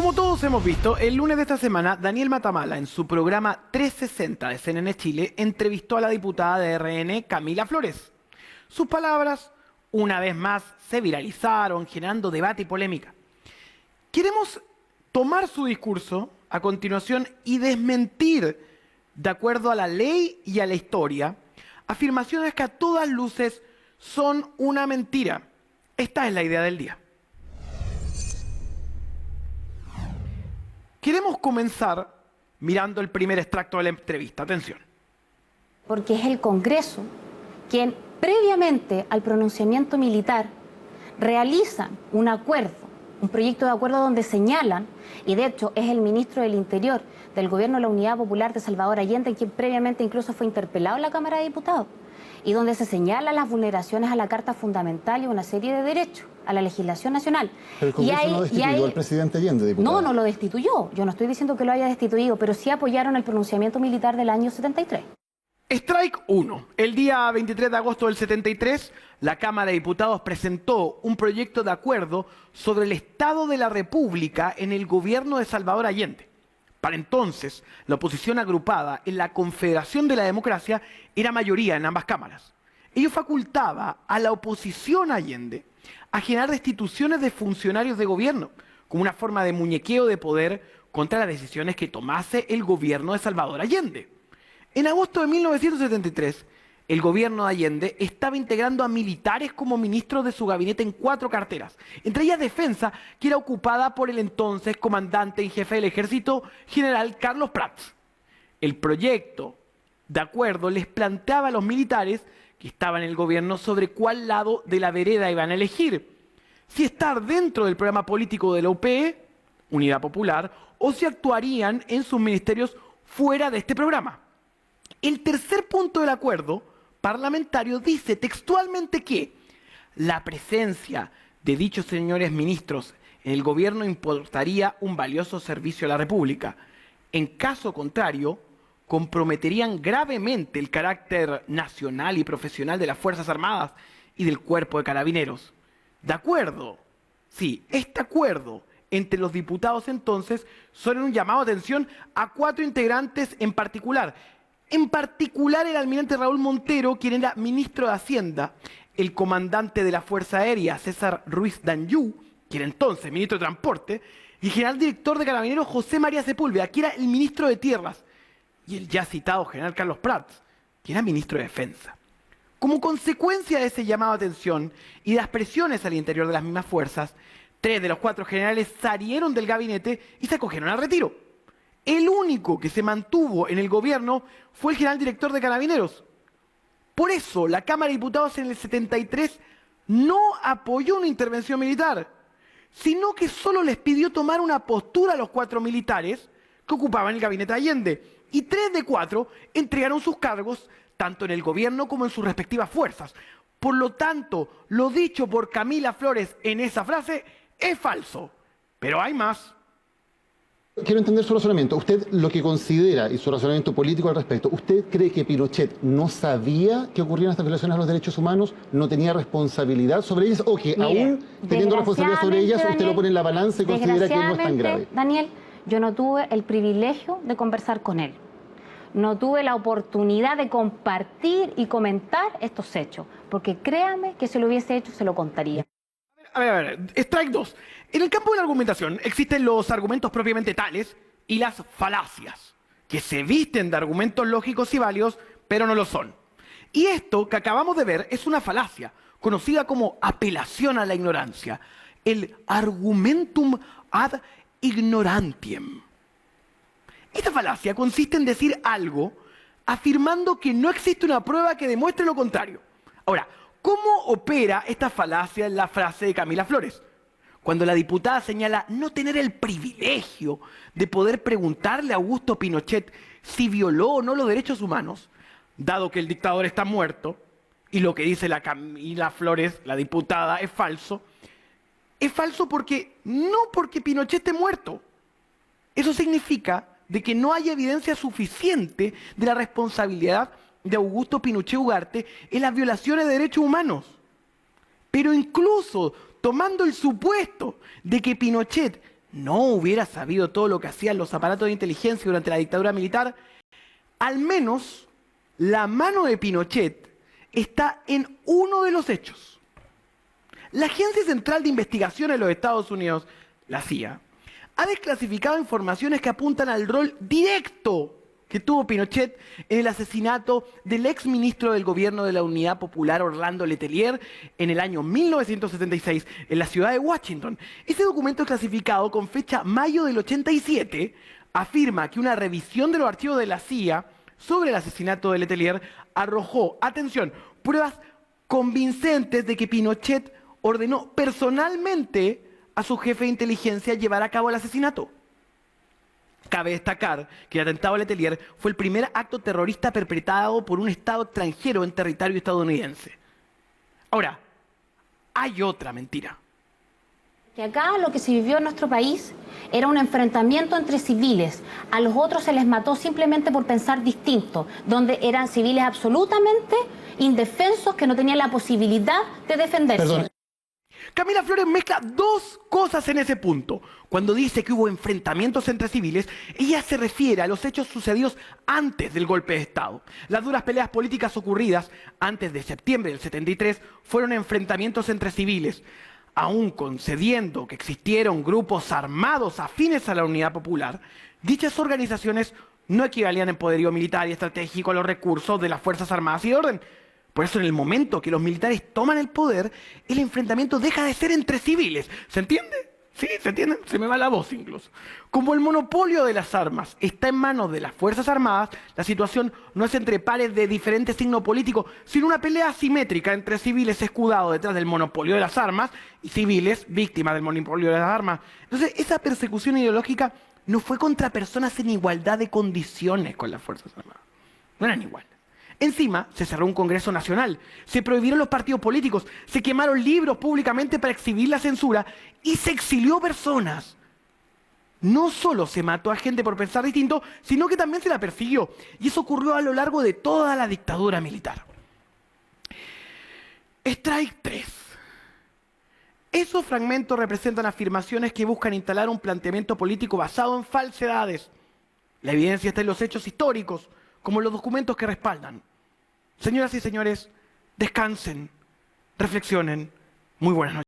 Como todos hemos visto, el lunes de esta semana, Daniel Matamala, en su programa 360 de CNN Chile, entrevistó a la diputada de RN, Camila Flores. Sus palabras, una vez más, se viralizaron, generando debate y polémica. Queremos tomar su discurso a continuación y desmentir, de acuerdo a la ley y a la historia, afirmaciones que a todas luces son una mentira. Esta es la idea del día. Queremos comenzar mirando el primer extracto de la entrevista. Atención. Porque es el Congreso quien, previamente al pronunciamiento militar, realizan un acuerdo, un proyecto de acuerdo donde señalan, y de hecho es el ministro del Interior del Gobierno de la Unidad Popular de Salvador Allende, quien previamente incluso fue interpelado en la Cámara de Diputados, y donde se señalan las vulneraciones a la Carta Fundamental y una serie de derechos, a la legislación nacional. Pero el Congreso no destituyó al presidente Allende, diputado. No lo destituyó. Yo no estoy diciendo que lo haya destituido, pero sí apoyaron el pronunciamiento militar del año 73. Strike 1. El día 23 de agosto del 73, la Cámara de Diputados presentó un proyecto de acuerdo sobre el Estado de la República en el gobierno de Salvador Allende. Para entonces, la oposición agrupada en la Confederación de la Democracia era mayoría en ambas cámaras. Ello facultaba a la oposición a Allende a generar destituciones de funcionarios de gobierno, como una forma de muñequeo de poder contra las decisiones que tomase el gobierno de Salvador Allende. En agosto de 1973, el gobierno de Allende estaba integrando a militares como ministros de su gabinete en 4 carteras, entre ellas Defensa, que era ocupada por el entonces comandante en jefe del ejército, general Carlos Prats. El proyecto de acuerdo les planteaba a los militares que estaban en el gobierno sobre cuál lado de la vereda iban a elegir, si estar dentro del programa político de la UPE, Unidad Popular, o si actuarían en sus ministerios fuera de este programa. El tercer punto del acuerdo parlamentario dice textualmente que la presencia de dichos señores ministros en el gobierno importaría un valioso servicio a la República. En caso contrario, comprometerían gravemente el carácter nacional y profesional de las Fuerzas Armadas y del Cuerpo de Carabineros. De acuerdo, sí, este acuerdo entre los diputados entonces son un llamado de atención a 4 integrantes en particular. En particular el almirante Raúl Montero, quien era ministro de Hacienda, el comandante de la Fuerza Aérea, César Ruiz Danyú, quien era entonces ministro de Transporte, y el general director de Carabineros, José María Sepúlveda, que era el ministro de Tierras, y el ya citado general Carlos Prats, que era ministro de Defensa. Como consecuencia de ese llamado de atención y de las presiones al interior de las mismas fuerzas, 3 de los 4 generales salieron del gabinete y se acogieron al retiro. El único que se mantuvo en el gobierno fue el general director de Carabineros. Por eso, la Cámara de Diputados en el 73 no apoyó una intervención militar, sino que solo les pidió tomar una postura a los 4 militares que ocupaban el gabinete de Allende. Y 3 de 4 entregaron sus cargos tanto en el gobierno como en sus respectivas fuerzas. Por lo tanto, lo dicho por Camila Flores en esa frase es falso. Pero hay más. Quiero entender su razonamiento. Usted lo que considera y su razonamiento político al respecto, ¿usted cree que Pinochet no sabía que ocurrían estas violaciones a los derechos humanos, no tenía responsabilidad sobre ellas o que aún teniendo responsabilidad sobre ellas, usted lo pone en la balanza y considera que no es tan grave? Daniel, yo no tuve el privilegio de conversar con él. No tuve la oportunidad de compartir y comentar estos hechos, porque créame que si lo hubiese hecho se lo contaría. A ver, strike 2. En el campo de la argumentación existen los argumentos propiamente tales y las falacias, que se visten de argumentos lógicos y válidos, pero no lo son. Y esto que acabamos de ver es una falacia, conocida como apelación a la ignorancia, el argumentum ad ignorantiem. Esta falacia consiste en decir algo afirmando que no existe una prueba que demuestre lo contrario. Ahora, ¿cómo opera esta falacia en la frase de Camila Flores? Cuando la diputada señala no tener el privilegio de poder preguntarle a Augusto Pinochet si violó o no los derechos humanos, dado que el dictador está muerto, y lo que dice la Camila Flores, la diputada, es falso porque no porque Pinochet esté muerto. Eso significa de que no hay evidencia suficiente de la responsabilidad de Augusto Pinochet Ugarte en las violaciones de derechos humanos. Pero incluso tomando el supuesto de que Pinochet no hubiera sabido todo lo que hacían los aparatos de inteligencia durante la dictadura militar, al menos la mano de Pinochet está en uno de los hechos. La Agencia Central de Investigación de los Estados Unidos, la CIA, ha desclasificado informaciones que apuntan al rol directo que tuvo Pinochet en el asesinato del exministro del gobierno de la Unidad Popular, Orlando Letelier, en el año 1976, en la ciudad de Washington. Ese documento clasificado con fecha mayo del 87 afirma que una revisión de los archivos de la CIA sobre el asesinato de Letelier arrojó, atención, pruebas convincentes de que Pinochet ordenó personalmente a su jefe de inteligencia llevar a cabo el asesinato. Cabe destacar que el atentado a Letelier fue el primer acto terrorista perpetrado por un Estado extranjero en territorio estadounidense. Ahora, hay otra mentira. Que acá lo que se vivió en nuestro país era un enfrentamiento entre civiles. A los otros se les mató simplemente por pensar distinto, donde eran civiles absolutamente indefensos que no tenían la posibilidad de defenderse. Perdón. Camila Flores mezcla dos cosas en ese punto. Cuando dice que hubo enfrentamientos entre civiles, ella se refiere a los hechos sucedidos antes del golpe de Estado. Las duras peleas políticas ocurridas antes de septiembre del 73 fueron enfrentamientos entre civiles, aún concediendo que existieron grupos armados afines a la Unidad Popular. Dichas organizaciones no equivalían en poderío militar y estratégico a los recursos de las Fuerzas Armadas y de Orden. Por eso en el momento que los militares toman el poder, el enfrentamiento deja de ser entre civiles. ¿Se entiende? ¿Sí? ¿Se entiende? Se me va la voz incluso. Como el monopolio de las armas está en manos de las Fuerzas Armadas, la situación no es entre pares de diferente signo político, sino una pelea asimétrica entre civiles escudados detrás del monopolio de las armas y civiles víctimas del monopolio de las armas. Entonces, esa persecución ideológica no fue contra personas en igualdad de condiciones con las Fuerzas Armadas. No eran iguales. Encima, se cerró un Congreso Nacional, se prohibieron los partidos políticos, se quemaron libros públicamente para exhibir la censura y se exilió personas. No solo se mató a gente por pensar distinto, sino que también se la persiguió. Y eso ocurrió a lo largo de toda la dictadura militar. Strike 3. Esos fragmentos representan afirmaciones que buscan instalar un planteamiento político basado en falsedades. La evidencia está en los hechos históricos, como en los documentos que respaldan. Señoras y señores, descansen, reflexionen. Muy buenas noches.